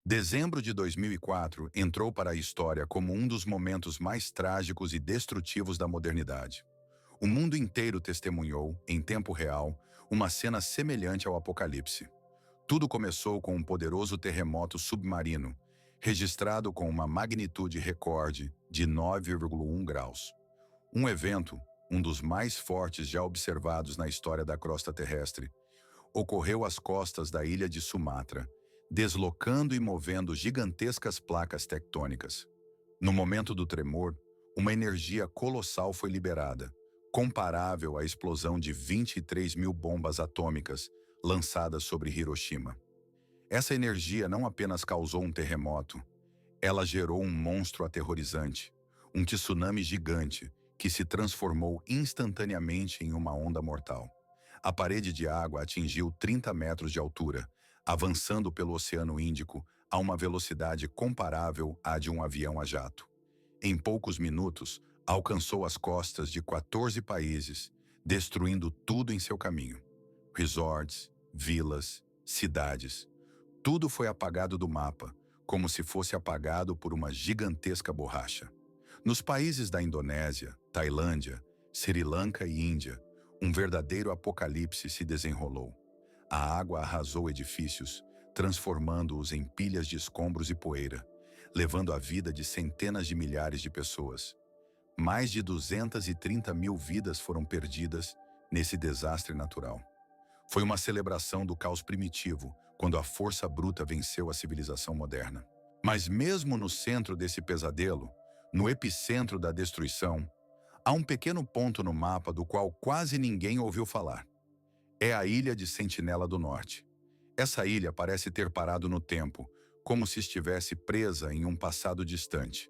Dezembro de 2004 entrou para a história como um dos momentos mais trágicos e destrutivos da modernidade. O mundo inteiro testemunhou, em tempo real, uma cena semelhante ao apocalipse. Tudo começou com um poderoso terremoto submarino, registrado com uma magnitude recorde de 9,1 graus. Um evento, um dos mais fortes já observados na história da crosta terrestre, ocorreu às costas da ilha de Sumatra, deslocando e movendo gigantescas placas tectônicas. No momento do tremor, uma energia colossal foi liberada, comparável à explosão de 23 mil bombas atômicas lançadas sobre Hiroshima. Essa energia não apenas causou um terremoto, ela gerou um monstro aterrorizante, um tsunami gigante que se transformou instantaneamente em uma onda mortal. A parede de água atingiu 30 metros de altura, avançando pelo Oceano Índico a uma velocidade comparável à de um avião a jato. Em poucos minutos, alcançou as costas de 14 países, destruindo tudo em seu caminho. Resorts, vilas, cidades. Tudo foi apagado do mapa, como se fosse apagado por uma gigantesca borracha. Nos países da Indonésia, Tailândia, Sri Lanka e Índia, um verdadeiro apocalipse se desenrolou. A água arrasou edifícios, transformando-os em pilhas de escombros e poeira, levando a vida de centenas de milhares de pessoas. Mais de 230 mil vidas foram perdidas nesse desastre natural. Foi uma celebração do caos primitivo, quando a força bruta venceu a civilização moderna. Mas mesmo no centro desse pesadelo, no epicentro da destruição, há um pequeno ponto no mapa do qual quase ninguém ouviu falar. É a ilha de Sentinela do Norte. Essa ilha parece ter parado no tempo, como se estivesse presa em um passado distante,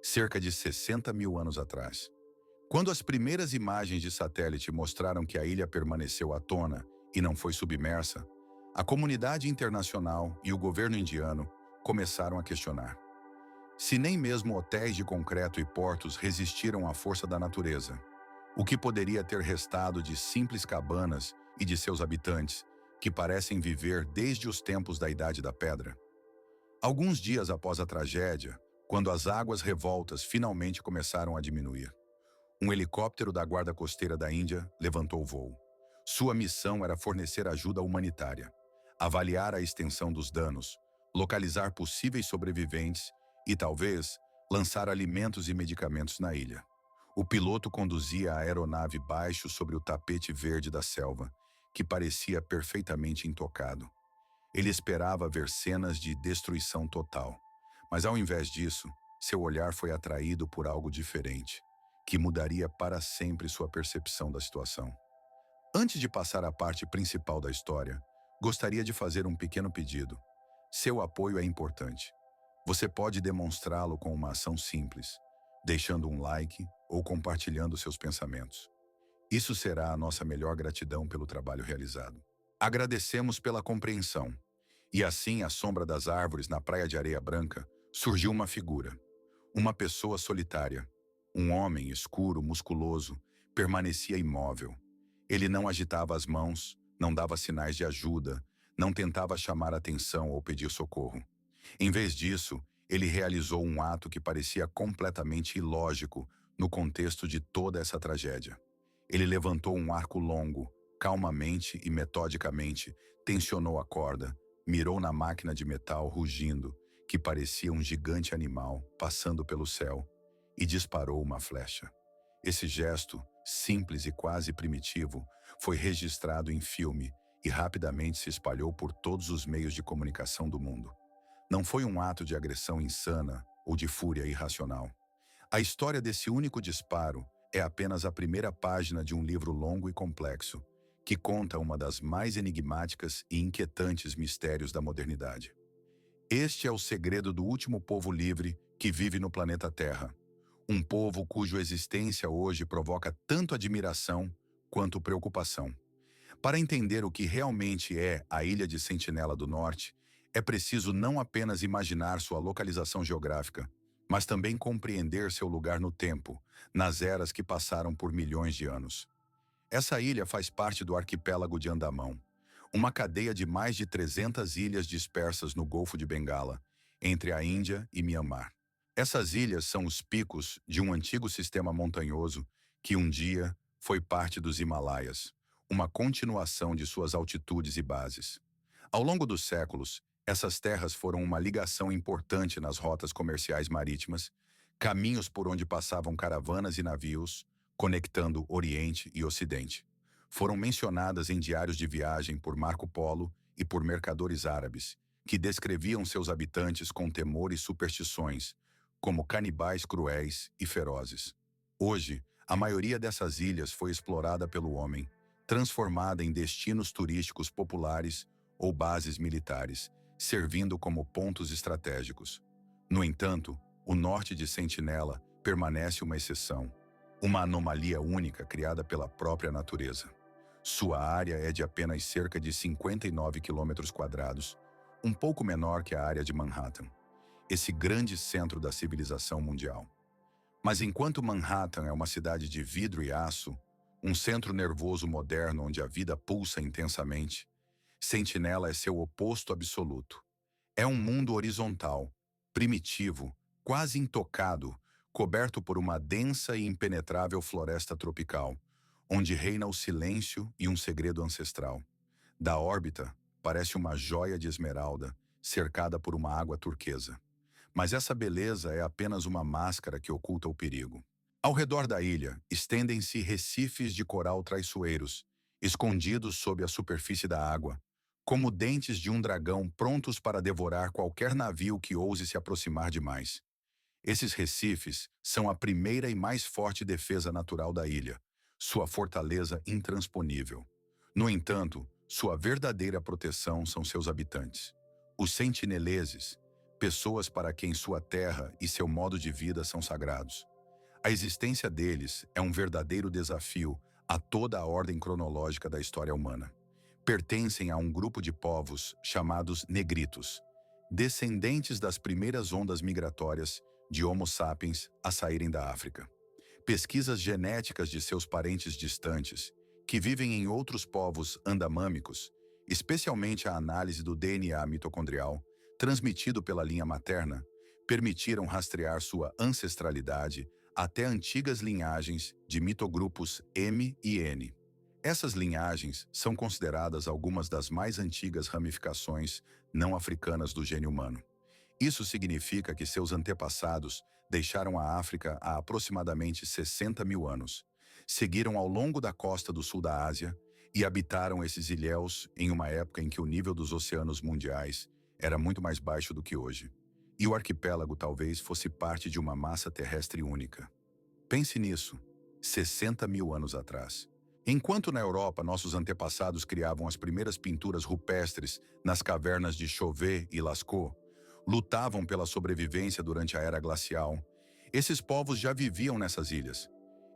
cerca de 60 mil anos atrás. Quando as primeiras imagens de satélite mostraram que a ilha permaneceu à tona e não foi submersa, a comunidade internacional e o governo indiano começaram a questionar. Se nem mesmo hotéis de concreto e portos resistiram à força da natureza, o que poderia ter restado de simples cabanas e de seus habitantes, que parecem viver desde os tempos da Idade da Pedra? Alguns dias após a tragédia, quando as águas revoltas finalmente começaram a diminuir, um helicóptero da Guarda Costeira da Índia levantou o voo. Sua missão era fornecer ajuda humanitária, avaliar a extensão dos danos, localizar possíveis sobreviventes e, talvez, lançar alimentos e medicamentos na ilha. O piloto conduzia a aeronave baixo sobre o tapete verde da selva, que parecia perfeitamente intocado. Ele esperava ver cenas de destruição total, mas ao invés disso, seu olhar foi atraído por algo diferente, que mudaria para sempre sua percepção da situação. Antes de passar à parte principal da história, gostaria de fazer um pequeno pedido. Seu apoio é importante. Você pode demonstrá-lo com uma ação simples, deixando um like ou compartilhando seus pensamentos. Isso será a nossa melhor gratidão pelo trabalho realizado. Agradecemos pela compreensão. E assim, à sombra das árvores na praia de areia branca, surgiu uma figura. Uma pessoa solitária. Um homem escuro, musculoso, permanecia imóvel. Ele não agitava as mãos, não dava sinais de ajuda, não tentava chamar atenção ou pedir socorro. Em vez disso, ele realizou um ato que parecia completamente ilógico no contexto de toda essa tragédia. Ele levantou um arco longo, calmamente e metodicamente, tensionou a corda, mirou na máquina de metal rugindo, que parecia um gigante animal passando pelo céu, e disparou uma flecha. Esse gesto, simples e quase primitivo, foi registrado em filme e rapidamente se espalhou por todos os meios de comunicação do mundo. Não foi um ato de agressão insana ou de fúria irracional. A história desse único disparo é apenas a primeira página de um livro longo e complexo, que conta uma das mais enigmáticas e inquietantes mistérios da modernidade. Este é o segredo do último povo livre que vive no planeta Terra, um povo cuja existência hoje provoca tanto admiração quanto preocupação. Para entender o que realmente é a Ilha de Sentinela do Norte, é preciso não apenas imaginar sua localização geográfica, mas também compreender seu lugar no tempo, nas eras que passaram por milhões de anos. Essa ilha faz parte do arquipélago de Andamão, uma cadeia de mais de 300 ilhas dispersas no Golfo de Bengala, entre a Índia e Mianmar. Essas ilhas são os picos de um antigo sistema montanhoso que um dia foi parte dos Himalaias, uma continuação de suas altitudes e bases. Ao longo dos séculos, essas terras foram uma ligação importante nas rotas comerciais marítimas, caminhos por onde passavam caravanas e navios, conectando Oriente e Ocidente. Foram mencionadas em diários de viagem por Marco Polo e por mercadores árabes, que descreviam seus habitantes com temor e superstições, como canibais cruéis e ferozes. Hoje, a maioria dessas ilhas foi explorada pelo homem, transformada em destinos turísticos populares ou bases militares, servindo como pontos estratégicos. No entanto, o norte de Sentinela permanece uma exceção, uma anomalia única criada pela própria natureza. Sua área é de apenas cerca de 59 quilômetros quadrados, um pouco menor que a área de Manhattan, esse grande centro da civilização mundial. Mas enquanto Manhattan é uma cidade de vidro e aço, um centro nervoso moderno onde a vida pulsa intensamente, Sentinela é seu oposto absoluto. É um mundo horizontal, primitivo, quase intocado, coberto por uma densa e impenetrável floresta tropical, onde reina o silêncio e um segredo ancestral. Da órbita, parece uma joia de esmeralda, cercada por uma água turquesa. Mas essa beleza é apenas uma máscara que oculta o perigo. Ao redor da ilha, estendem-se recifes de coral traiçoeiros, escondidos sob a superfície da água, como dentes de um dragão prontos para devorar qualquer navio que ouse se aproximar demais. Esses recifes são a primeira e mais forte defesa natural da ilha, sua fortaleza intransponível. No entanto, sua verdadeira proteção são seus habitantes, os sentineleses, pessoas para quem sua terra e seu modo de vida são sagrados. A existência deles é um verdadeiro desafio a toda a ordem cronológica da história humana. Pertencem a um grupo de povos chamados negritos, descendentes das primeiras ondas migratórias de Homo sapiens a saírem da África. Pesquisas genéticas de seus parentes distantes, que vivem em outros povos andamâmicos, especialmente a análise do DNA mitocondrial, transmitido pela linha materna, permitiram rastrear sua ancestralidade até antigas linhagens de mitogrupos M e N. Essas linhagens são consideradas algumas das mais antigas ramificações não africanas do gene humano. Isso significa que seus antepassados deixaram a África há aproximadamente 60 mil anos, seguiram ao longo da costa do sul da Ásia e habitaram esses ilhéus em uma época em que o nível dos oceanos mundiais era muito mais baixo do que hoje. E o arquipélago talvez fosse parte de uma massa terrestre única. Pense nisso, 60 mil anos atrás. Enquanto na Europa nossos antepassados criavam as primeiras pinturas rupestres nas cavernas de Chauvet e Lascaux, lutavam pela sobrevivência durante a era glacial, esses povos já viviam nessas ilhas.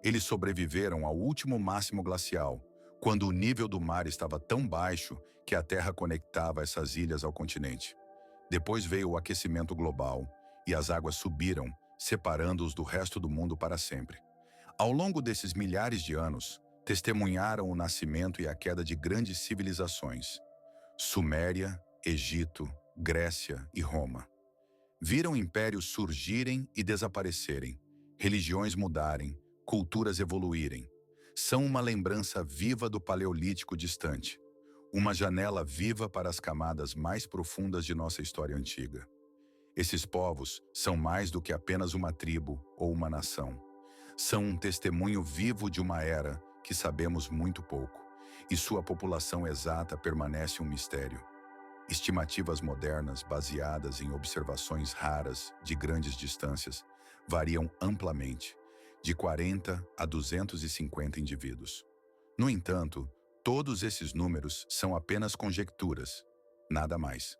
Eles sobreviveram ao último máximo glacial, quando o nível do mar estava tão baixo que a Terra conectava essas ilhas ao continente. Depois veio o aquecimento global e as águas subiram, separando-os do resto do mundo para sempre. Ao longo desses milhares de anos, testemunharam o nascimento e a queda de grandes civilizações: Suméria, Egito, Grécia e Roma. Viram impérios surgirem e desaparecerem, religiões mudarem, culturas evoluírem. São uma lembrança viva do Paleolítico distante, uma janela viva para as camadas mais profundas de nossa história antiga. Esses povos são mais do que apenas uma tribo ou uma nação. São um testemunho vivo de uma era que sabemos muito pouco, e sua população exata permanece um mistério. Estimativas modernas, baseadas em observações raras de grandes distâncias, variam amplamente, de 40 a 250 indivíduos. No entanto, todos esses números são apenas conjecturas, nada mais.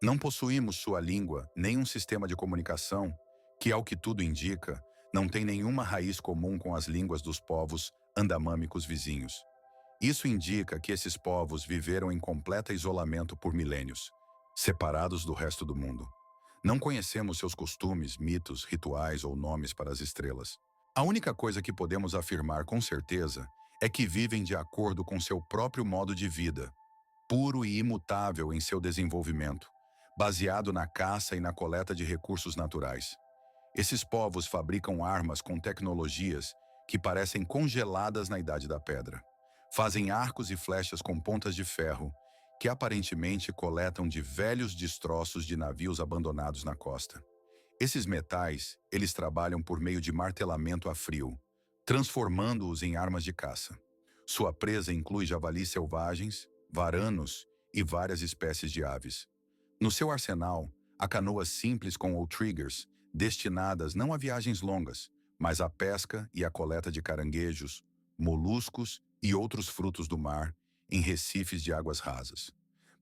Não possuímos sua língua nem um sistema de comunicação que, ao que tudo indica, não tem nenhuma raiz comum com as línguas dos povos andamâmicos vizinhos. Isso indica que esses povos viveram em completo isolamento por milênios, separados do resto do mundo. Não conhecemos seus costumes, mitos, rituais ou nomes para as estrelas. A única coisa que podemos afirmar com certeza é que vivem de acordo com seu próprio modo de vida, puro e imutável em seu desenvolvimento, baseado na caça e na coleta de recursos naturais. Esses povos fabricam armas com tecnologias que parecem congeladas na Idade da Pedra. Fazem arcos e flechas com pontas de ferro, que aparentemente coletam de velhos destroços de navios abandonados na costa. Esses metais, eles trabalham por meio de martelamento a frio, transformando-os em armas de caça. Sua presa inclui javalis selvagens, varanos e várias espécies de aves. No seu arsenal, há canoas simples com outriggers, destinadas não a viagens longas, mas à pesca e à coleta de caranguejos, moluscos e outros frutos do mar em recifes de águas rasas.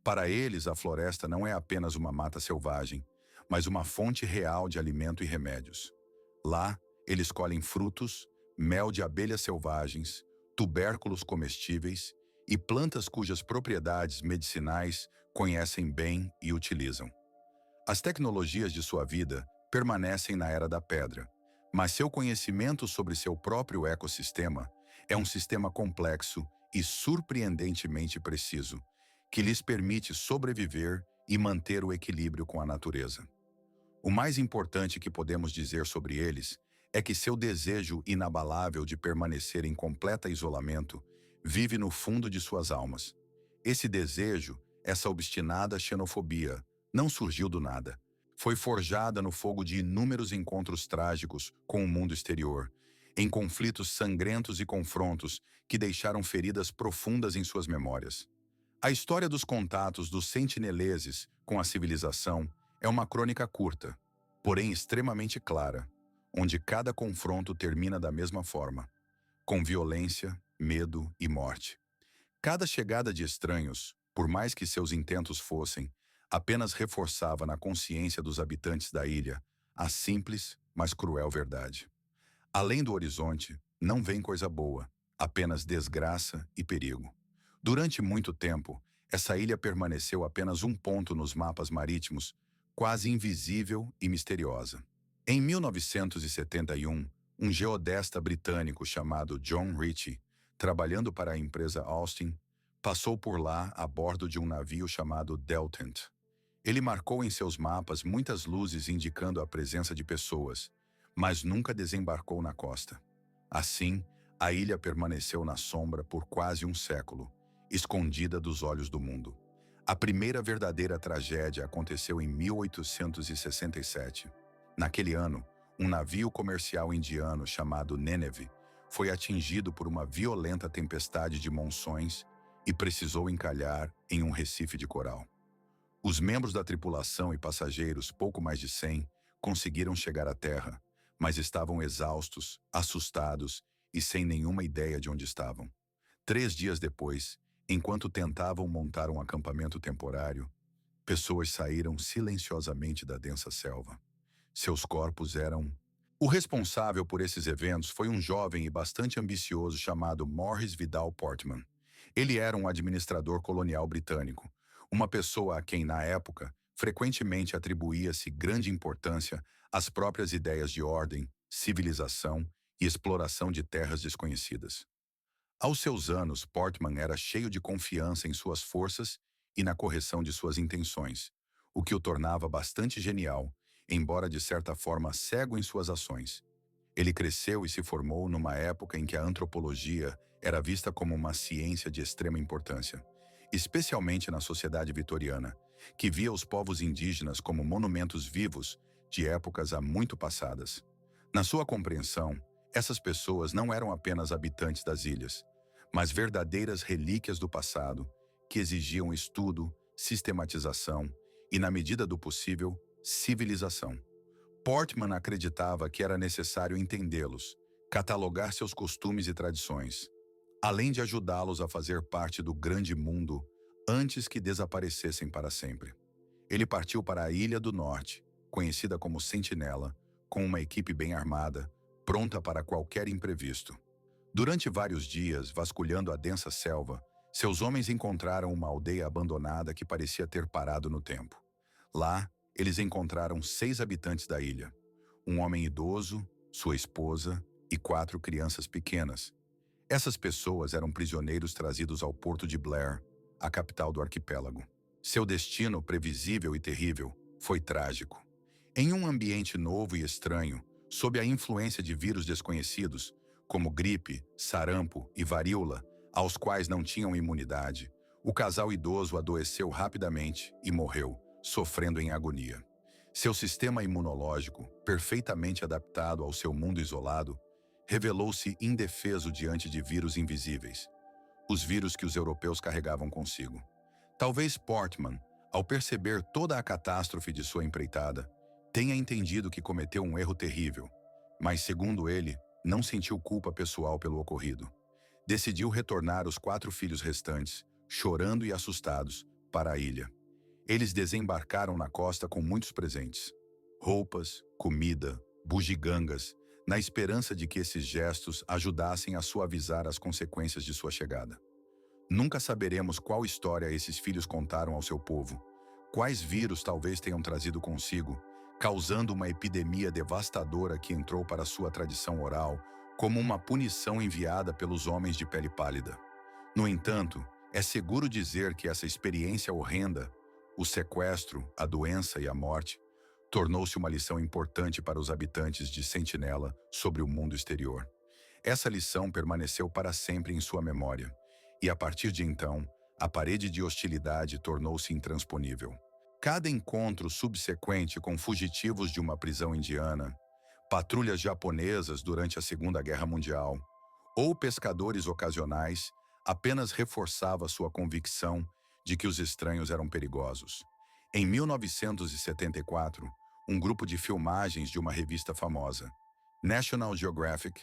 Para eles, a floresta não é apenas uma mata selvagem, mas uma fonte real de alimento e remédios. Lá, eles colhem frutos, mel de abelhas selvagens, tubérculos comestíveis e plantas cujas propriedades medicinais conhecem bem e utilizam. As tecnologias de sua vida permanecem na Era da Pedra, mas seu conhecimento sobre seu próprio ecossistema é um sistema complexo e surpreendentemente preciso, que lhes permite sobreviver e manter o equilíbrio com a natureza. O mais importante que podemos dizer sobre eles é que seu desejo inabalável de permanecer em completo isolamento vive no fundo de suas almas. Esse desejo, essa obstinada xenofobia, não surgiu do nada. Foi forjada no fogo de inúmeros encontros trágicos com o mundo exterior, em conflitos sangrentos e confrontos que deixaram feridas profundas em suas memórias. A história dos contatos dos sentineleses com a civilização é uma crônica curta, porém extremamente clara, onde cada confronto termina da mesma forma, com violência, medo e morte. Cada chegada de estranhos, por mais que seus intentos fossem, apenas reforçava na consciência dos habitantes da ilha a simples, mas cruel verdade. Além do horizonte, não vem coisa boa, apenas desgraça e perigo. Durante muito tempo, essa ilha permaneceu apenas um ponto nos mapas marítimos, quase invisível e misteriosa. Em 1971, um geodesta britânico chamado John Ritchie, trabalhando para a empresa Austin, passou por lá a bordo de um navio chamado Deltant. Ele marcou em seus mapas muitas luzes indicando a presença de pessoas, mas nunca desembarcou na costa. Assim, a ilha permaneceu na sombra por quase um século, escondida dos olhos do mundo. A primeira verdadeira tragédia aconteceu em 1867. Naquele ano, um navio comercial indiano chamado Nineveh foi atingido por uma violenta tempestade de monções e precisou encalhar em um recife de coral. Os membros da tripulação e passageiros, pouco mais de 100, conseguiram chegar à terra, mas estavam exaustos, assustados e sem nenhuma ideia de onde estavam. 3 dias depois, enquanto tentavam montar um acampamento temporário, pessoas saíram silenciosamente da densa selva. Seus corpos eram... O responsável por esses eventos foi um jovem e bastante ambicioso chamado Morris Vidal Portman. Ele era um administrador colonial britânico, uma pessoa a quem, na época, frequentemente atribuía-se grande importância às próprias ideias de ordem, civilização e exploração de terras desconhecidas. Aos seus anos, Portman era cheio de confiança em suas forças e na correção de suas intenções, o que o tornava bastante genial, embora de certa forma cego em suas ações. Ele cresceu e se formou numa época em que a antropologia era vista como uma ciência de extrema importância, especialmente na sociedade vitoriana, que via os povos indígenas como monumentos vivos de épocas há muito passadas. Na sua compreensão, essas pessoas não eram apenas habitantes das ilhas, mas verdadeiras relíquias do passado, que exigiam estudo, sistematização e, na medida do possível, civilização. Portman acreditava que era necessário entendê-los, catalogar seus costumes e tradições, além de ajudá-los a fazer parte do grande mundo antes que desaparecessem para sempre. Ele partiu para a Ilha do Norte, conhecida como Sentinela, com uma equipe bem armada, pronta para qualquer imprevisto. Durante vários dias, vasculhando a densa selva, seus homens encontraram uma aldeia abandonada que parecia ter parado no tempo. Lá, eles encontraram 6 habitantes da ilha, um homem idoso, sua esposa e 4 crianças pequenas. Essas pessoas eram prisioneiros trazidos ao porto de Blair, a capital do arquipélago. Seu destino, previsível e terrível, foi trágico. Em um ambiente novo e estranho, sob a influência de vírus desconhecidos, como gripe, sarampo e varíola, aos quais não tinham imunidade, o casal idoso adoeceu rapidamente e morreu, sofrendo em agonia. Seu sistema imunológico, perfeitamente adaptado ao seu mundo isolado, revelou-se indefeso diante de vírus invisíveis, os vírus que os europeus carregavam consigo. Talvez Portman, ao perceber toda a catástrofe de sua empreitada, tenha entendido que cometeu um erro terrível, mas, segundo ele, não sentiu culpa pessoal pelo ocorrido. Decidiu retornar os 4 filhos restantes, chorando e assustados, para a ilha. Eles desembarcaram na costa com muitos presentes: roupas, comida, bugigangas, na esperança de que esses gestos ajudassem a suavizar as consequências de sua chegada. Nunca saberemos qual história esses filhos contaram ao seu povo, quais vírus talvez tenham trazido consigo, causando uma epidemia devastadora que entrou para sua tradição oral como uma punição enviada pelos homens de pele pálida. No entanto, é seguro dizer que essa experiência horrenda, o sequestro, a doença e a morte, tornou-se uma lição importante para os habitantes de Sentinela sobre o mundo exterior. Essa lição permaneceu para sempre em sua memória, e a partir de então, a parede de hostilidade tornou-se intransponível. Cada encontro subsequente com fugitivos de uma prisão indiana, patrulhas japonesas durante a Segunda Guerra Mundial ou pescadores ocasionais apenas reforçava sua convicção de que os estranhos eram perigosos. Em 1974, um grupo de filmagens de uma revista famosa, National Geographic,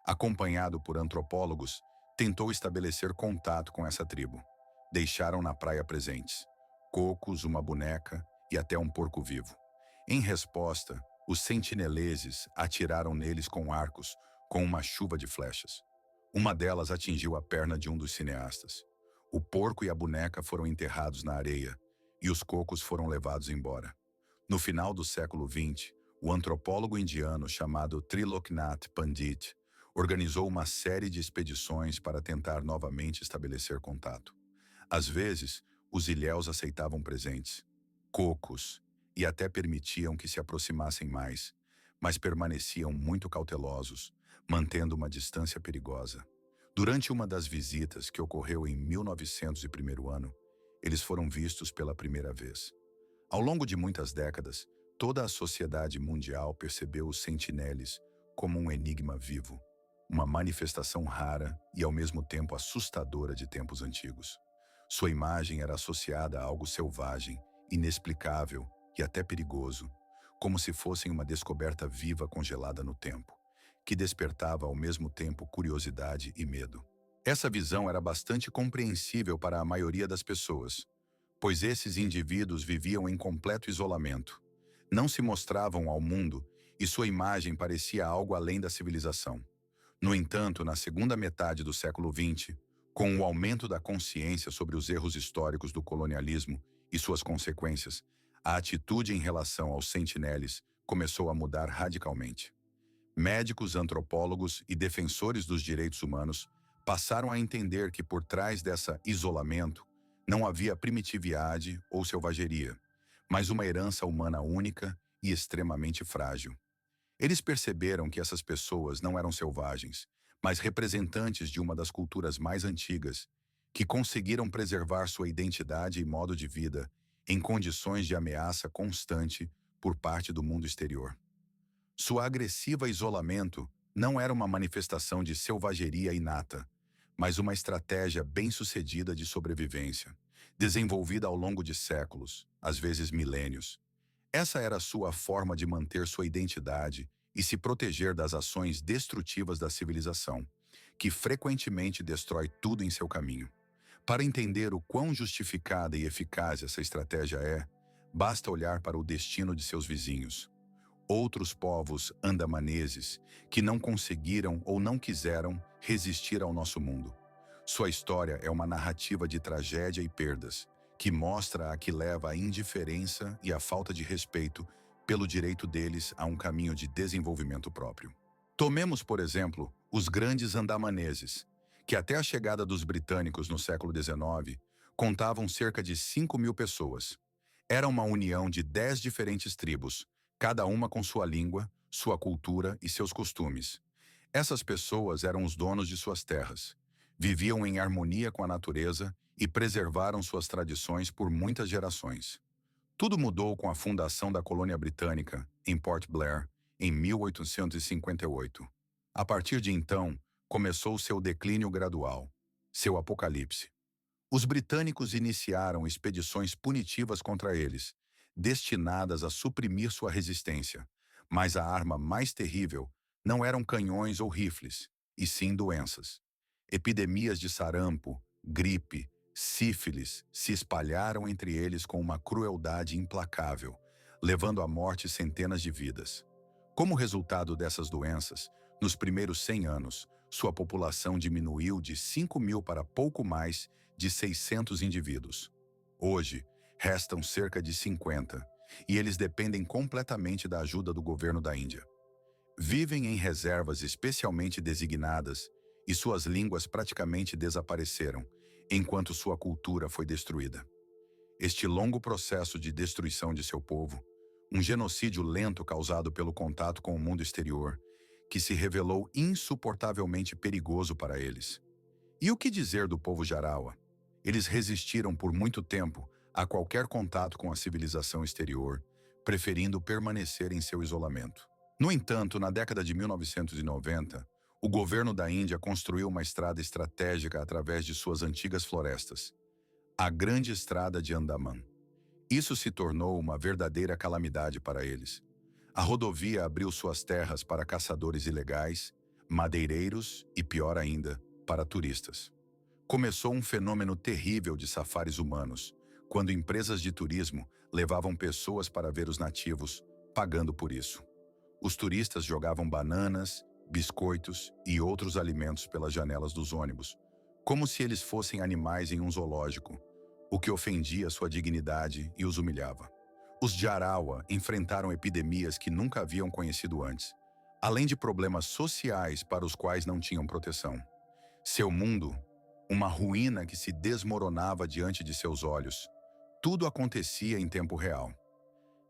acompanhado por antropólogos, tentou estabelecer contato com essa tribo. Deixaram na praia presentes cocos, uma boneca e até um porco vivo. Em resposta, os sentineleses atiraram neles com arcos, com uma chuva de flechas. Uma delas atingiu a perna de um dos cineastas. O porco e a boneca foram enterrados na areia e os cocos foram levados embora. No final do século XX, o antropólogo indiano chamado Triloknath Pandit organizou uma série de expedições para tentar novamente estabelecer contato. Às vezes, os ilhéus aceitavam presentes, cocos, e até permitiam que se aproximassem mais, mas permaneciam muito cautelosos, mantendo uma distância perigosa. Durante uma das visitas, que ocorreu em 1901 ano, eles foram vistos pela primeira vez. Ao longo de muitas décadas, toda a sociedade mundial percebeu os sentineles como um enigma vivo, uma manifestação rara e ao mesmo tempo assustadora de tempos antigos. Sua imagem era associada a algo selvagem, inexplicável e até perigoso, como se fossem uma descoberta viva congelada no tempo, que despertava ao mesmo tempo curiosidade e medo. Essa visão era bastante compreensível para a maioria das pessoas, pois esses indivíduos viviam em completo isolamento, não se mostravam ao mundo e sua imagem parecia algo além da civilização. No entanto, na segunda metade do século XX, com o aumento da consciência sobre os erros históricos do colonialismo e suas consequências, a atitude em relação aos sentineles começou a mudar radicalmente. Médicos, antropólogos e defensores dos direitos humanos passaram a entender que por trás desse isolamento não havia primitividade ou selvageria, mas uma herança humana única e extremamente frágil. Eles perceberam que essas pessoas não eram selvagens, mas representantes de uma das culturas mais antigas, que conseguiram preservar sua identidade e modo de vida em condições de ameaça constante por parte do mundo exterior. Sua agressiva isolamento não era uma manifestação de selvageria inata, mas uma estratégia bem-sucedida de sobrevivência, desenvolvida ao longo de séculos, às vezes milênios. Essa era sua forma de manter sua identidade e se proteger das ações destrutivas da civilização, que frequentemente destrói tudo em seu caminho. Para entender o quão justificada e eficaz essa estratégia é, basta olhar para o destino de seus vizinhos. Outros povos andamaneses que não conseguiram ou não quiseram resistir ao nosso mundo. Sua história é uma narrativa de tragédia e perdas, que mostra a que leva a indiferença e a falta de respeito pelo direito deles a um caminho de desenvolvimento próprio. Tomemos, por exemplo, os grandes andamaneses, que até a chegada dos britânicos no século XIX Contavam cerca de 5.000 pessoas. Era uma união de 10 diferentes tribos, cada uma com sua língua, sua cultura e seus costumes. Essas pessoas eram os donos de suas terras. Viviam em harmonia com a natureza e preservaram suas tradições por muitas gerações. Tudo mudou com a fundação da colônia britânica, em Port Blair, em 1858. A partir de então, começou seu declínio gradual, seu apocalipse. Os britânicos iniciaram expedições punitivas contra eles, destinadas a suprimir sua resistência. Mas a arma mais terrível não eram canhões ou rifles, e sim doenças. Epidemias de sarampo, gripe, sífilis se espalharam entre eles com uma crueldade implacável, levando à morte centenas de vidas. Como resultado dessas doenças, nos primeiros 100 anos, sua população diminuiu de 5.000 para pouco mais de 600 indivíduos. Hoje, restam cerca de 50, e eles dependem completamente da ajuda do governo da Índia. Vivem em reservas especialmente designadas e suas línguas praticamente desapareceram, enquanto sua cultura foi destruída. Este longo processo de destruição de seu povo, um genocídio lento causado pelo contato com o mundo exterior, que se revelou insuportavelmente perigoso para eles. E o que dizer do povo Jarawa? Eles resistiram por muito tempo a qualquer contato com a civilização exterior, preferindo permanecer em seu isolamento. No entanto, na década de 1990, o governo da Índia construiu uma estrada estratégica através de suas antigas florestas, a Grande Estrada de Andaman. Isso se tornou uma verdadeira calamidade para eles. A rodovia abriu suas terras para caçadores ilegais, madeireiros e, pior ainda, para turistas. Começou um fenômeno terrível de safaris humanos, quando empresas de turismo levavam pessoas para ver os nativos, pagando por isso. Os turistas jogavam bananas, biscoitos e outros alimentos pelas janelas dos ônibus, como se eles fossem animais em um zoológico, o que ofendia sua dignidade e os humilhava. Os Jarawa enfrentaram epidemias que nunca haviam conhecido antes, além de problemas sociais para os quais não tinham proteção. Seu mundo, uma ruína que se desmoronava diante de seus olhos. Tudo acontecia em tempo real.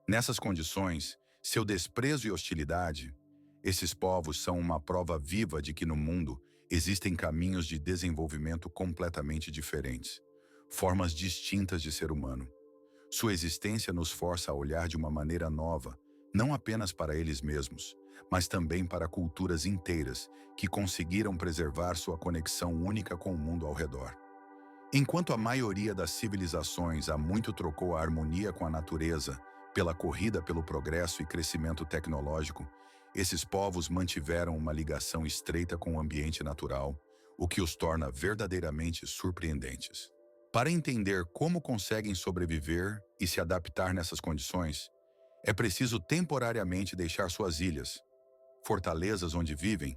Nessas condições, seu desprezo e hostilidade, esses povos são uma prova viva de que no mundo existem caminhos de desenvolvimento completamente diferentes, formas distintas de ser humano. Sua existência nos força a olhar de uma maneira nova, não apenas para eles mesmos, mas também para culturas inteiras que conseguiram preservar sua conexão única com o mundo ao redor. Enquanto a maioria das civilizações há muito trocou a harmonia com a natureza pela corrida pelo progresso e crescimento tecnológico, esses povos mantiveram uma ligação estreita com o ambiente natural, o que os torna verdadeiramente surpreendentes. Para entender como conseguem sobreviver e se adaptar nessas condições, é preciso temporariamente deixar suas ilhas, fortalezas onde vivem,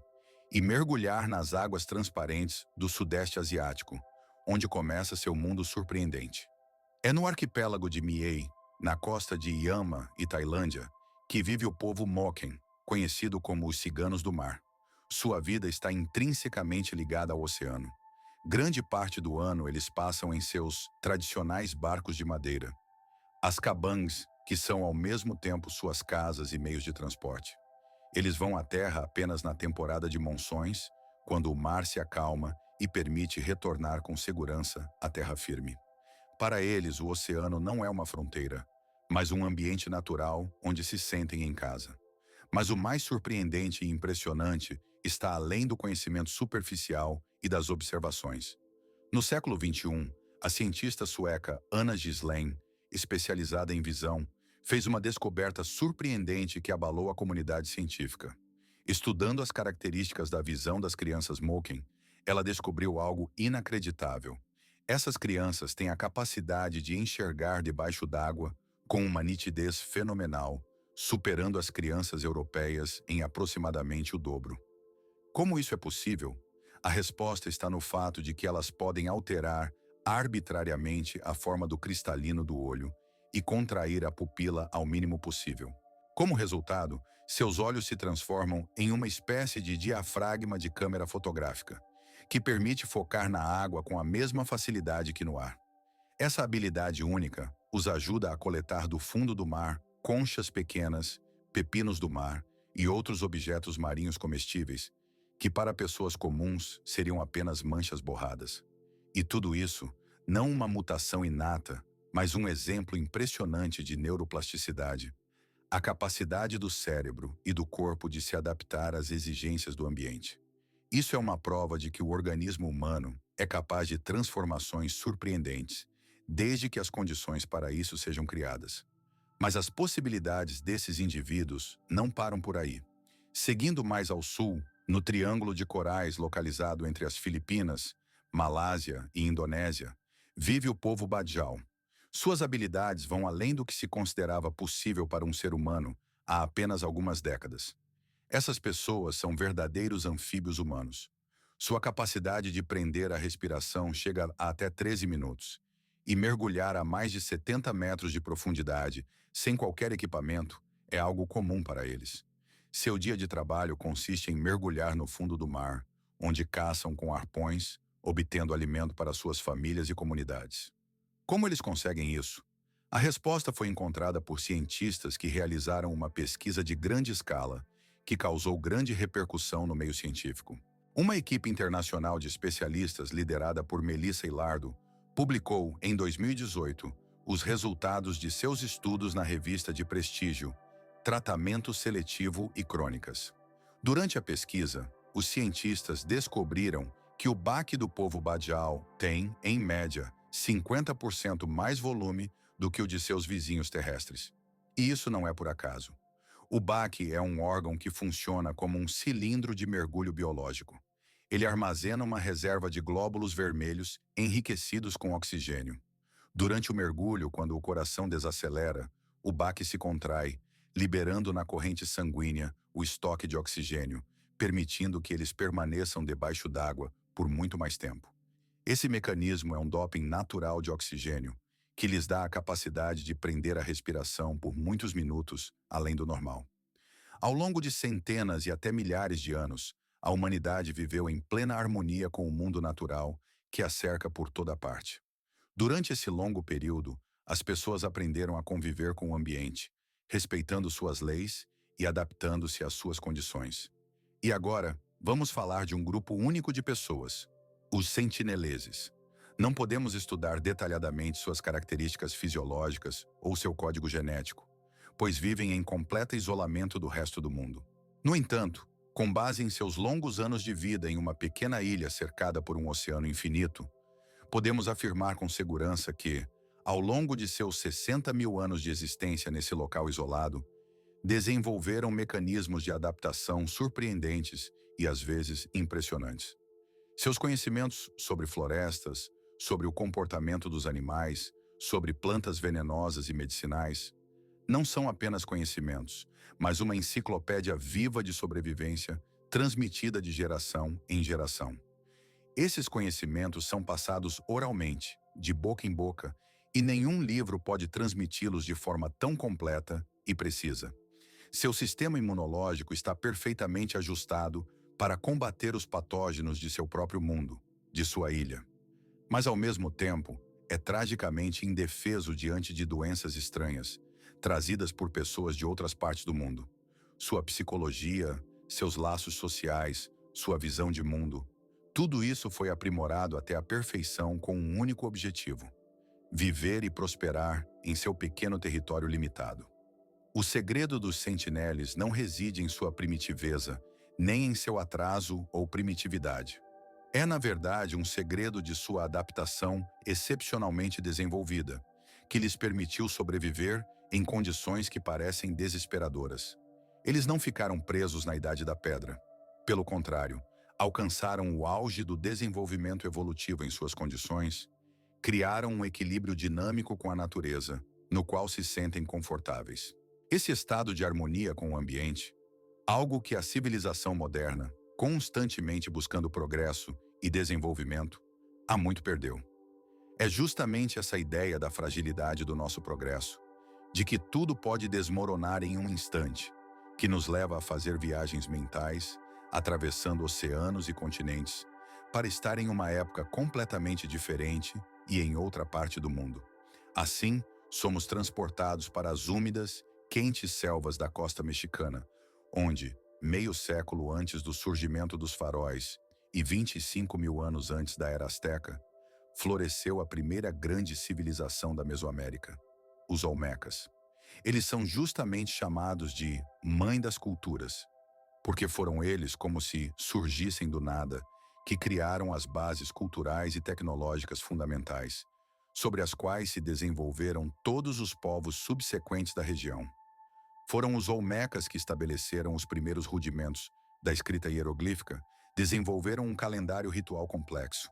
e mergulhar nas águas transparentes do Sudeste Asiático, onde começa seu mundo surpreendente. É no arquipélago de Mie, na costa de Myanmar e Tailândia, que vive o povo Moken, conhecido como os ciganos do mar. Sua vida está intrinsecamente ligada ao oceano. Grande parte do ano eles passam em seus tradicionais barcos de madeira, as cabangs, que são ao mesmo tempo suas casas e meios de transporte. Eles vão à terra apenas na temporada de monções, quando o mar se acalma e permite retornar com segurança à terra firme. Para eles, o oceano não é uma fronteira, mas um ambiente natural onde se sentem em casa. Mas o mais surpreendente e impressionante está além do conhecimento superficial e das observações. No século XXI, a cientista sueca Anna Gislen, especializada em visão, fez uma descoberta surpreendente que abalou a comunidade científica. Estudando as características da visão das crianças Moken, ela descobriu algo inacreditável. Essas crianças têm a capacidade de enxergar debaixo d'água com uma nitidez fenomenal, superando as crianças europeias em aproximadamente o dobro. Como isso é possível? A resposta está no fato de que elas podem alterar arbitrariamente a forma do cristalino do olho e contrair a pupila ao mínimo possível. Como resultado, seus olhos se transformam em uma espécie de diafragma de câmera fotográfica, que permite focar na água com a mesma facilidade que no ar. Essa habilidade única os ajuda a coletar do fundo do mar conchas pequenas, pepinos do mar e outros objetos marinhos comestíveis que para pessoas comuns seriam apenas manchas borradas. E tudo isso, não uma mutação inata, mas um exemplo impressionante de neuroplasticidade, a capacidade do cérebro e do corpo de se adaptar às exigências do ambiente. Isso é uma prova de que o organismo humano é capaz de transformações surpreendentes, desde que as condições para isso sejam criadas. Mas as possibilidades desses indivíduos não param por aí. Seguindo mais ao sul, no Triângulo de Corais localizado entre as Filipinas, Malásia e Indonésia, vive o povo Bajau. Suas habilidades vão além do que se considerava possível para um ser humano há apenas algumas décadas. Essas pessoas são verdadeiros anfíbios humanos. Sua capacidade de prender a respiração chega a até 13 minutos, e mergulhar a mais de 70 metros de profundidade, sem qualquer equipamento, é algo comum para eles. Seu dia de trabalho consiste em mergulhar no fundo do mar, onde caçam com arpões, obtendo alimento para suas famílias e comunidades. Como eles conseguem isso? A resposta foi encontrada por cientistas que realizaram uma pesquisa de grande escala, que causou grande repercussão no meio científico. Uma equipe internacional de especialistas liderada por Melissa Ilardo publicou, em 2018, os resultados de seus estudos na revista de prestígio Tratamento Seletivo e Crônicas. Durante a pesquisa, os cientistas descobriram que o baque do povo Bajau tem, em média, 50% mais volume do que o de seus vizinhos terrestres. E isso não é por acaso. O baque é um órgão que funciona como um cilindro de mergulho biológico. Ele armazena uma reserva de glóbulos vermelhos enriquecidos com oxigênio. Durante o mergulho, quando o coração desacelera, o baque se contrai, liberando na corrente sanguínea o estoque de oxigênio, permitindo que eles permaneçam debaixo d'água por muito mais tempo. Esse mecanismo é um doping natural de oxigênio, que lhes dá a capacidade de prender a respiração por muitos minutos, além do normal. Ao longo de centenas e até milhares de anos, a humanidade viveu em plena harmonia com o mundo natural que a cerca por toda parte. Durante esse longo período, as pessoas aprenderam a conviver com o ambiente, respeitando suas leis e adaptando-se às suas condições. E agora, vamos falar de um grupo único de pessoas, os sentineleses. Não podemos estudar detalhadamente suas características fisiológicas ou seu código genético, pois vivem em completo isolamento do resto do mundo. No entanto, com base em seus longos anos de vida em uma pequena ilha cercada por um oceano infinito, podemos afirmar com segurança que, ao longo de seus 60 mil anos de existência nesse local isolado, desenvolveram mecanismos de adaptação surpreendentes e às vezes impressionantes. Seus conhecimentos sobre florestas, sobre o comportamento dos animais, sobre plantas venenosas e medicinais, não são apenas conhecimentos, mas uma enciclopédia viva de sobrevivência transmitida de geração em geração. Esses conhecimentos são passados oralmente, de boca em boca, e nenhum livro pode transmiti-los de forma tão completa e precisa. Seu sistema imunológico está perfeitamente ajustado para combater os patógenos de seu próprio mundo, de sua ilha. Mas, ao mesmo tempo, é tragicamente indefeso diante de doenças estranhas, trazidas por pessoas de outras partes do mundo. Sua psicologia, seus laços sociais, sua visão de mundo, tudo isso foi aprimorado até a perfeição com um único objetivo: viver e prosperar em seu pequeno território limitado. O segredo dos sentineles não reside em sua primitiveza, nem em seu atraso ou primitividade. É, na verdade, um segredo de sua adaptação excepcionalmente desenvolvida, que lhes permitiu sobreviver em condições que parecem desesperadoras. Eles não ficaram presos na Idade da Pedra. Pelo contrário, alcançaram o auge do desenvolvimento evolutivo em suas condições, criaram um equilíbrio dinâmico com a natureza, no qual se sentem confortáveis. Esse estado de harmonia com o ambiente, algo que a civilização moderna, constantemente buscando progresso e desenvolvimento, há muito perdeu. É justamente essa ideia da fragilidade do nosso progresso, de que tudo pode desmoronar em um instante, que nos leva a fazer viagens mentais, atravessando oceanos e continentes, para estar em uma época completamente diferente e em outra parte do mundo. Assim, somos transportados para as úmidas, quentes selvas da costa mexicana, onde, meio século antes do surgimento dos faróis e 25 mil anos antes da era Azteca, floresceu a primeira grande civilização da Mesoamérica, os Olmecas. Eles são justamente chamados de Mãe das Culturas, porque foram eles, como se surgissem do nada, que criaram as bases culturais e tecnológicas fundamentais, sobre as quais se desenvolveram todos os povos subsequentes da região. Foram os Olmecas que estabeleceram os primeiros rudimentos da escrita hieroglífica, desenvolveram um calendário ritual complexo,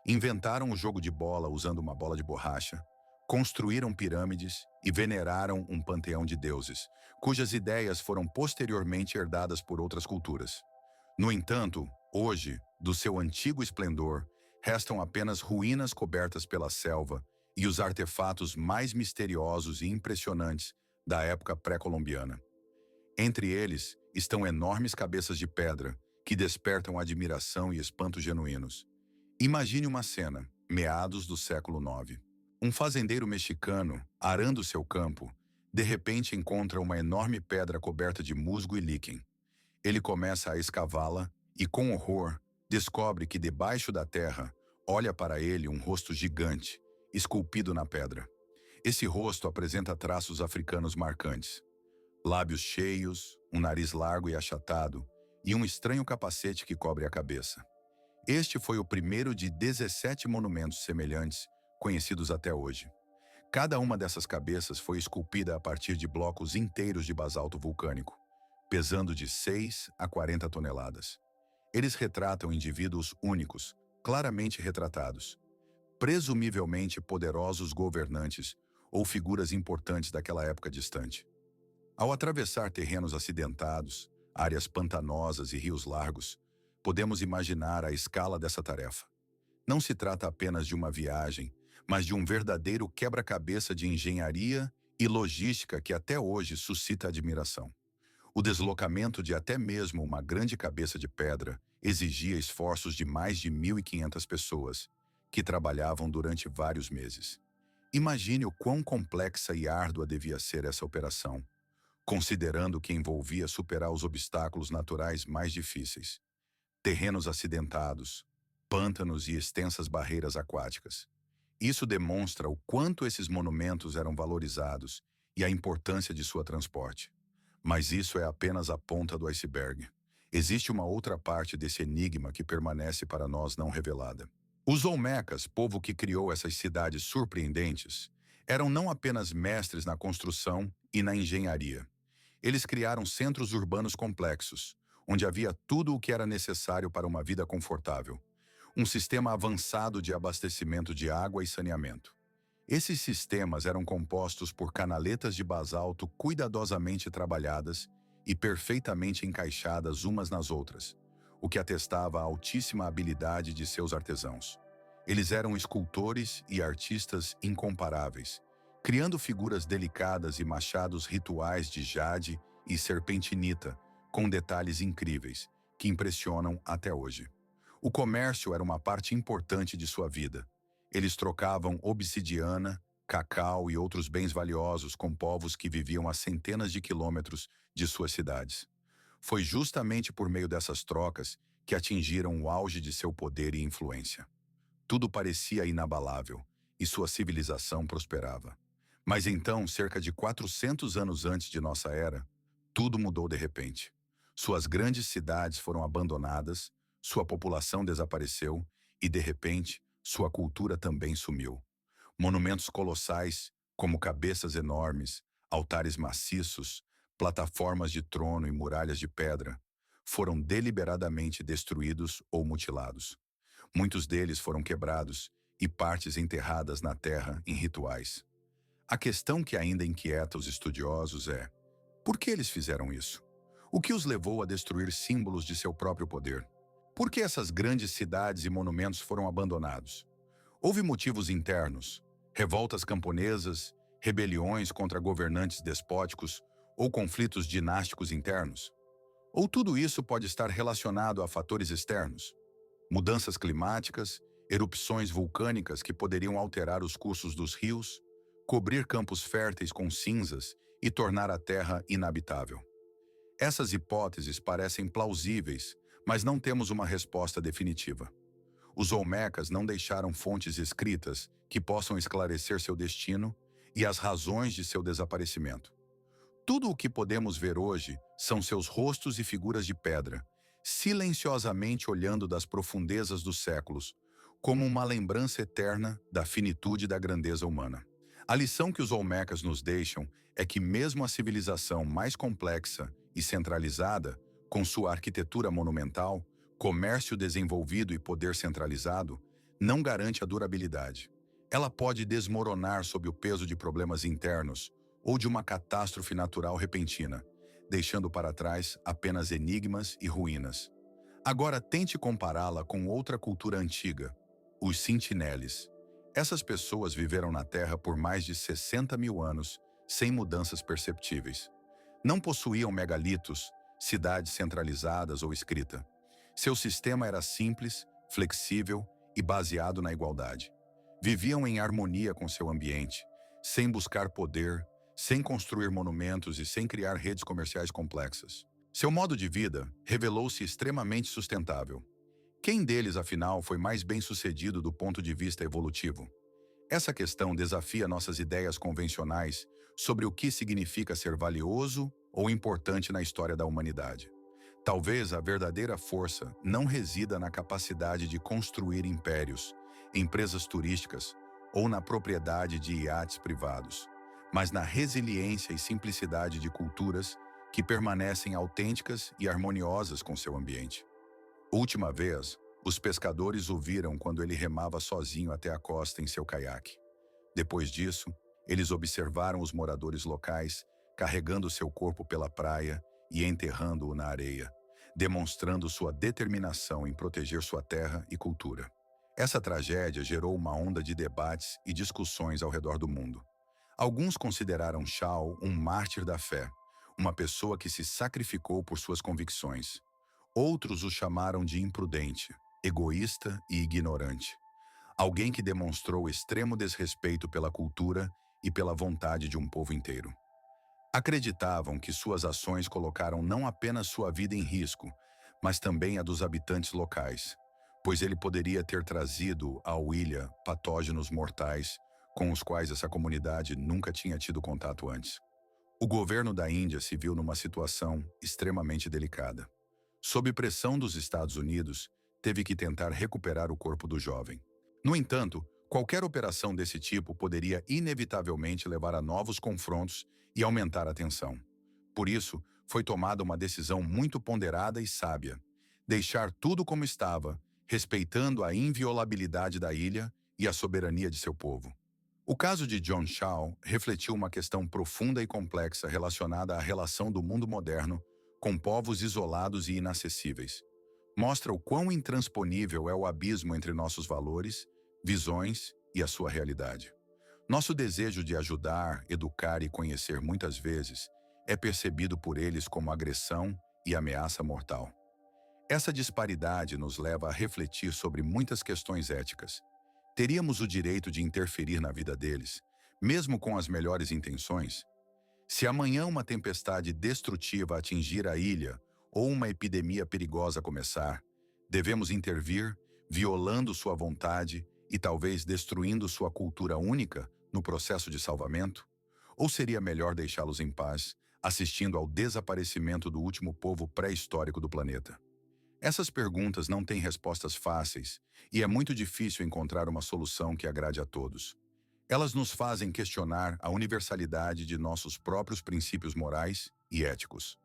inventaram o jogo de bola usando uma bola de borracha, construíram pirâmides e veneraram um panteão de deuses, cujas ideias foram posteriormente herdadas por outras culturas. No entanto, hoje, do seu antigo esplendor, restam apenas ruínas cobertas pela selva e os artefatos mais misteriosos e impressionantes da época pré-colombiana. Entre eles estão enormes cabeças de pedra que despertam admiração e espanto genuínos. Imagine uma cena, meados do século IX. Um fazendeiro mexicano, arando seu campo, de repente encontra uma enorme pedra coberta de musgo e líquen. Ele começa a escavá-la e, com horror, descobre que debaixo da terra olha para ele um rosto gigante, esculpido na pedra. Esse rosto apresenta traços africanos marcantes. Lábios cheios, um nariz largo e achatado, e um estranho capacete que cobre a cabeça. Este foi o primeiro de 17 monumentos semelhantes conhecidos até hoje. Cada uma dessas cabeças foi esculpida a partir de blocos inteiros de basalto vulcânico, pesando de 6 a 40 toneladas. Eles retratam indivíduos únicos, claramente retratados, presumivelmente poderosos governantes ou figuras importantes daquela época distante. Ao atravessar terrenos acidentados, áreas pantanosas e rios largos, podemos imaginar a escala dessa tarefa. Não se trata apenas de uma viagem, mas de um verdadeiro quebra-cabeça de engenharia e logística que até hoje suscita admiração. O deslocamento de até mesmo uma grande cabeça de pedra exigia esforços de mais de 1.500 pessoas, que trabalhavam durante vários meses. Imagine o quão complexa e árdua devia ser essa operação, considerando que envolvia superar os obstáculos naturais mais difíceis: terrenos acidentados, pântanos e extensas barreiras aquáticas. Isso demonstra o quanto esses monumentos eram valorizados e a importância de sua transporte. Mas isso é apenas a ponta do iceberg. Existe uma outra parte desse enigma que permanece para nós não revelada. Os Olmecas, povo que criou essas cidades surpreendentes, eram não apenas mestres na construção e na engenharia. Eles criaram centros urbanos complexos, onde havia tudo o que era necessário para uma vida confortável. Um sistema avançado de abastecimento de água e saneamento. Esses sistemas eram compostos por canaletas de basalto cuidadosamente trabalhadas e perfeitamente encaixadas umas nas outras, o que atestava a altíssima habilidade de seus artesãos. Eles eram escultores e artistas incomparáveis, criando figuras delicadas e machados rituais de jade e serpentinita, com detalhes incríveis, que impressionam até hoje. O comércio era uma parte importante de sua vida. Eles trocavam obsidiana, cacau e outros bens valiosos com povos que viviam a centenas de quilômetros de suas cidades. Foi justamente por meio dessas trocas que atingiram o auge de seu poder e influência. Tudo parecia inabalável, e sua civilização prosperava. Mas então, cerca de 400 anos antes de nossa era, tudo mudou de repente. Suas grandes cidades foram abandonadas, sua população desapareceu e, de repente, sua cultura também sumiu. Monumentos colossais, como cabeças enormes, altares maciços, plataformas de trono e muralhas de pedra, foram deliberadamente destruídos ou mutilados. Muitos deles foram quebrados e partes enterradas na terra em rituais. A questão que ainda inquieta os estudiosos é: por que eles fizeram isso? O que os levou a destruir símbolos de seu próprio poder? Por que essas grandes cidades e monumentos foram abandonados? Houve motivos internos, revoltas camponesas, rebeliões contra governantes despóticos ou conflitos dinásticos internos? Ou tudo isso pode estar relacionado a fatores externos? Mudanças climáticas, erupções vulcânicas que poderiam alterar os cursos dos rios, cobrir campos férteis com cinzas e tornar a Terra inabitável. Essas hipóteses parecem plausíveis, mas não temos uma resposta definitiva. Os Olmecas não deixaram fontes escritas que possam esclarecer seu destino e as razões de seu desaparecimento. Tudo o que podemos ver hoje são seus rostos e figuras de pedra, silenciosamente olhando das profundezas dos séculos, como uma lembrança eterna da finitude da grandeza humana. A lição que os Olmecas nos deixam é que mesmo a civilização mais complexa e centralizada, com sua arquitetura monumental, comércio desenvolvido e poder centralizado, não garante a durabilidade. Ela pode desmoronar sob o peso de problemas internos ou de uma catástrofe natural repentina, deixando para trás apenas enigmas e ruínas. Agora tente compará-la com outra cultura antiga, os Sentineles. Essas pessoas viveram na Terra por mais de 60 mil anos, sem mudanças perceptíveis. Não possuíam megalitos, cidades centralizadas ou escrita. Seu sistema era simples, flexível e baseado na igualdade. Viviam em harmonia com seu ambiente, sem buscar poder, sem construir monumentos e sem criar redes comerciais complexas. Seu modo de vida revelou-se extremamente sustentável. Quem deles, afinal, foi mais bem-sucedido do ponto de vista evolutivo? Essa questão desafia nossas ideias convencionais sobre o que significa ser valioso ou importante na história da humanidade. Talvez a verdadeira força não resida na capacidade de construir impérios, empresas turísticas ou na propriedade de iates privados, mas na resiliência e simplicidade de culturas que permanecem autênticas e harmoniosas com seu ambiente. Última vez, os pescadores o viram quando ele remava sozinho até a costa em seu caiaque. Depois disso, eles observaram os moradores locais carregando seu corpo pela praia e enterrando-o na areia, demonstrando sua determinação em proteger sua terra e cultura. Essa tragédia gerou uma onda de debates e discussões ao redor do mundo. Alguns consideraram Shaw um mártir da fé, uma pessoa que se sacrificou por suas convicções. Outros o chamaram de imprudente, egoísta e ignorante. Alguém que demonstrou extremo desrespeito pela cultura e pela vontade de um povo inteiro. Acreditavam que suas ações colocaram não apenas sua vida em risco, mas também a dos habitantes locais, pois ele poderia ter trazido à ilha patógenos mortais com os quais essa comunidade nunca tinha tido contato antes. O governo da Índia se viu numa situação extremamente delicada. Sob pressão dos Estados Unidos, teve que tentar recuperar o corpo do jovem. No entanto, qualquer operação desse tipo poderia inevitavelmente levar a novos confrontos e aumentar a tensão. Por isso, foi tomada uma decisão muito ponderada e sábia: deixar tudo como estava, respeitando a inviolabilidade da ilha e a soberania de seu povo. O caso de John Shaw refletiu uma questão profunda e complexa relacionada à relação do mundo moderno com povos isolados e inacessíveis. Mostra o quão intransponível é o abismo entre nossos valores, visões e a sua realidade. Nosso desejo de ajudar, educar e conhecer muitas vezes é percebido por eles como agressão e ameaça mortal. Essa disparidade nos leva a refletir sobre muitas questões éticas. Teríamos o direito de interferir na vida deles, mesmo com as melhores intenções? Se amanhã uma tempestade destrutiva atingir a ilha ou uma epidemia perigosa começar, devemos intervir, violando sua vontade e talvez destruindo sua cultura única no processo de salvamento? Ou seria melhor deixá-los em paz, assistindo ao desaparecimento do último povo pré-histórico do planeta? Essas perguntas não têm respostas fáceis e é muito difícil encontrar uma solução que agrade a todos. Elas nos fazem questionar a universalidade de nossos próprios princípios morais e éticos.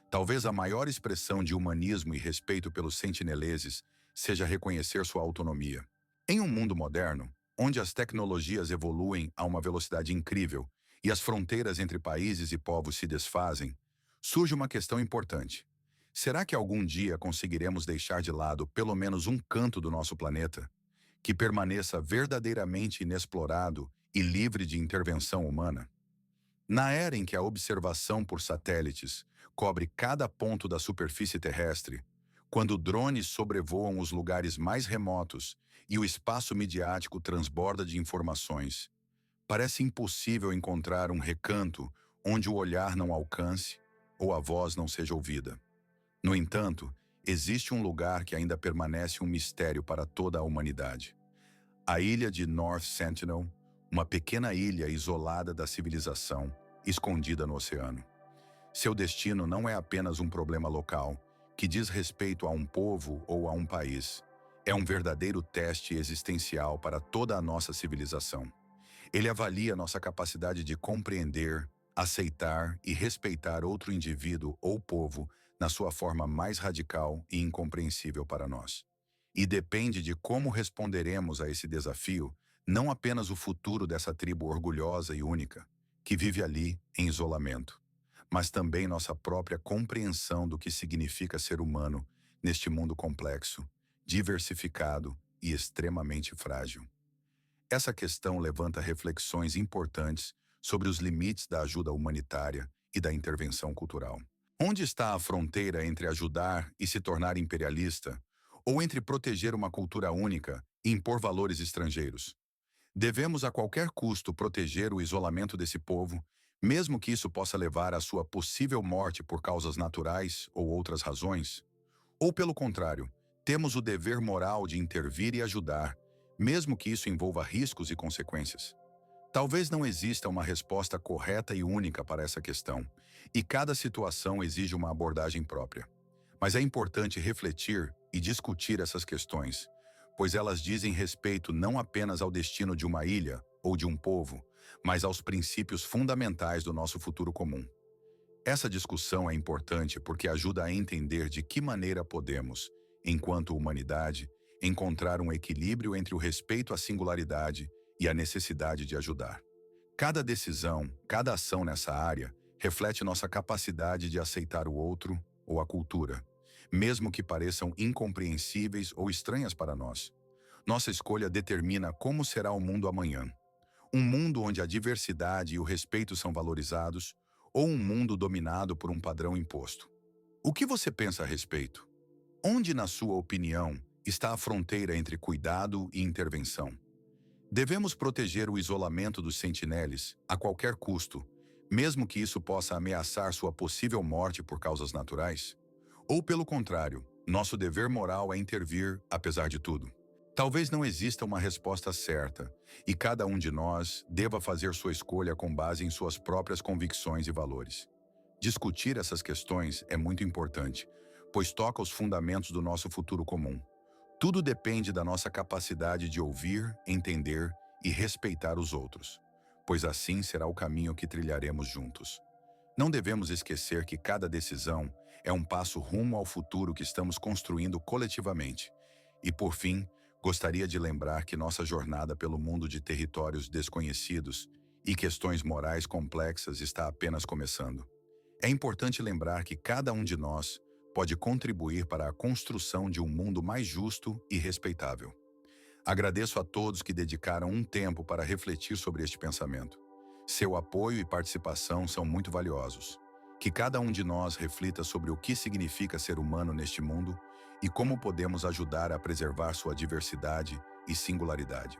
Talvez a maior expressão de humanismo e respeito pelos sentineleses seja reconhecer sua autonomia. Em um mundo moderno, onde as tecnologias evoluem a uma velocidade incrível e as fronteiras entre países e povos se desfazem, surge uma questão importante. Será que algum dia conseguiremos deixar de lado pelo menos um canto do nosso planeta, que permaneça verdadeiramente inexplorado e livre de intervenção humana? Na era em que a observação por satélites cobre cada ponto da superfície terrestre, Quando drones sobrevoam os lugares mais remotos e o espaço midiático transborda de informações, parece impossível encontrar um recanto onde o olhar não alcance ou a voz não seja ouvida. No entanto, existe um lugar que ainda permanece um mistério para toda a humanidade. A ilha de North Sentinel, uma pequena ilha isolada da civilização, escondida no oceano. Seu destino não é apenas um problema local, que diz respeito a um povo ou a um país. É um verdadeiro teste existencial para toda a nossa civilização. Ele avalia nossa capacidade de compreender, aceitar e respeitar outro indivíduo ou povo na sua forma mais radical e incompreensível para nós. E depende de como responderemos a esse desafio, não apenas o futuro dessa tribo orgulhosa e única, que vive ali em isolamento, mas também nossa própria compreensão do que significa ser humano neste mundo complexo, diversificado e extremamente frágil. Essa questão levanta reflexões importantes sobre os limites da ajuda humanitária e da intervenção cultural. Onde está a fronteira entre ajudar e se tornar imperialista, ou entre proteger uma cultura única e impor valores estrangeiros? Devemos a qualquer custo proteger o isolamento desse povo, mesmo que isso possa levar à sua possível morte por causas naturais ou outras razões? Ou, pelo contrário, temos o dever moral de intervir e ajudar, mesmo que isso envolva riscos e consequências? Talvez não exista uma resposta correta e única para essa questão, e cada situação exige uma abordagem própria. Mas é importante refletir e discutir essas questões, pois elas dizem respeito não apenas ao destino de uma ilha ou de um povo, mas aos princípios fundamentais do nosso futuro comum. Essa discussão é importante porque ajuda a entender de que maneira podemos, enquanto humanidade, encontrar um equilíbrio entre o respeito à singularidade e a necessidade de ajudar. Cada decisão, cada ação nessa área reflete nossa capacidade de aceitar o outro ou a cultura, mesmo que pareçam incompreensíveis ou estranhas para nós. Nossa escolha determina como será o mundo amanhã. Um mundo onde a diversidade e o respeito são valorizados, ou um mundo dominado por um padrão imposto. O que você pensa a respeito? Onde, na sua opinião, está a fronteira entre cuidado e intervenção? Devemos proteger o isolamento dos sentineles a qualquer custo, mesmo que isso possa ameaçar sua possível morte por causas naturais? Ou, pelo contrário, nosso dever moral é intervir, apesar de tudo? Talvez não exista uma resposta certa, e cada um de nós deva fazer sua escolha com base em suas próprias convicções e valores. Discutir essas questões é muito importante, pois toca os fundamentos do nosso futuro comum. Tudo depende da nossa capacidade de ouvir, entender e respeitar os outros, pois assim será o caminho que trilharemos juntos. Não devemos esquecer que cada decisão é um passo rumo ao futuro que estamos construindo coletivamente. E, por fim, gostaria de lembrar que nossa jornada pelo mundo de territórios desconhecidos e questões morais complexas está apenas começando. É importante lembrar que cada um de nós pode contribuir para a construção de um mundo mais justo e respeitável. Agradeço a todos que dedicaram um tempo para refletir sobre este pensamento. Seu apoio e participação são muito valiosos. Que cada um de nós reflita sobre o que significa ser humano neste mundo e como podemos ajudar a preservar sua diversidade e singularidade.